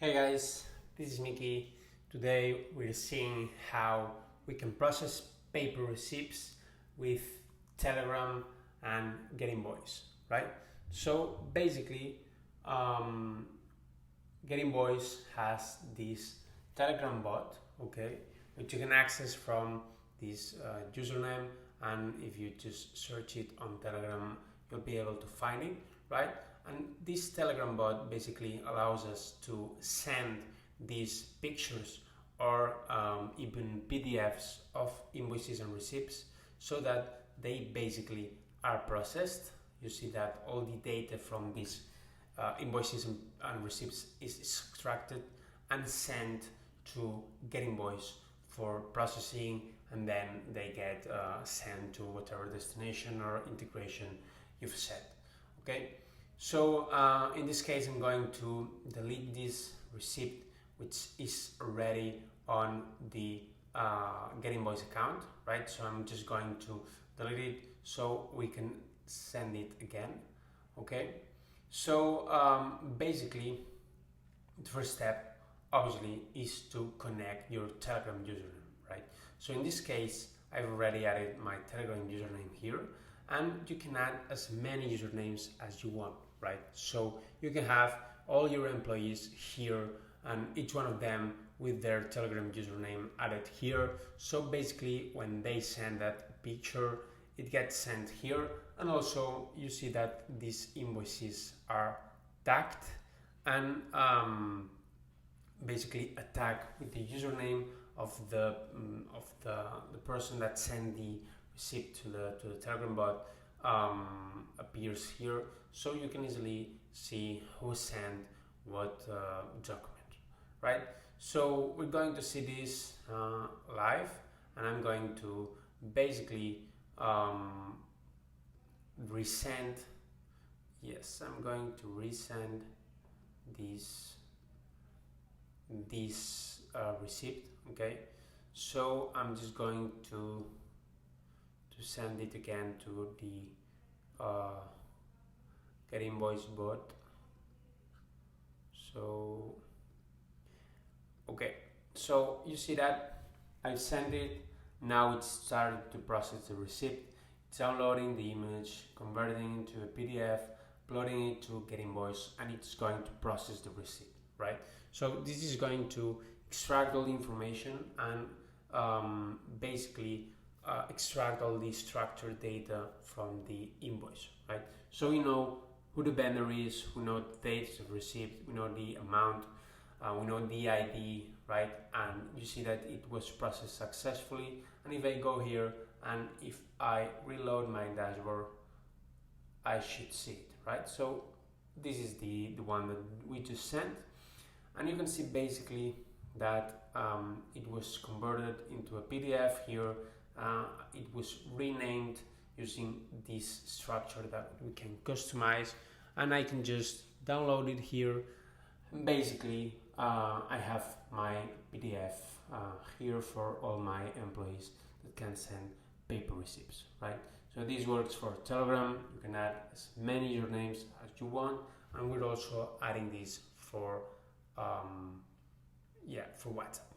Hey guys, this is Mickey. Today we're seeing how we can process paper receipts with Telegram and Get Invoice, right? So basically, Get Invoice has this Telegram bot, okay, which you can access from this username, and if you just search it on Telegram, you'll be able to find it, right? And this Telegram bot basically allows us to send these pictures or even PDFs of invoices and receipts so that they basically are processed. You see that all the data from these invoices and receipts is extracted and sent to Get Invoice for processing, and then they get sent to whatever destination or integration you've set. Okay. So in this case, I'm going to delete this receipt, which is already on the Get Invoice account, right? So I'm just going to delete it so we can send it again, okay? So basically, the first step, obviously, is to connect your Telegram username, right? So in this case, I've already added my Telegram username here, and you can add as many usernames as you want, right? So you can have all your employees here and each one of them with their Telegram username added here. So basically when they send that picture, it gets sent here, and also you see that these invoices are tagged and basically a tag with the username of the person that sent the receipt to the Telegram bot appears here, so you can easily see who sent what document, right? So we're going to see this live, and I'm going to basically resend. Yes, I'm going to resend this receipt. Okay, so I'm just going to send it again to the Get Invoice bot. So okay, so you see that I sent it. Now it's starting to process the receipt. It's downloading the image, converting it to a PDF, uploading it to Get Invoice, and it's going to process the receipt, right? So this is going to extract all the information and basically extract all the structured data from the invoice, right? So we know who the vendor is, we know the dates of receipt, we know the amount, we know the ID, right? And you see that it was processed successfully. And if I go here and if I reload my dashboard, I should see it, right? So this is the one that we just sent, and you can see basically that it was converted into a PDF here. It was renamed using this structure that we can customize, and I can just download it here. Basically, I have my PDF here for all my employees that can send paper receipts, right? So this works for Telegram. You can add as many usernames as you want, and we're also adding this for WhatsApp.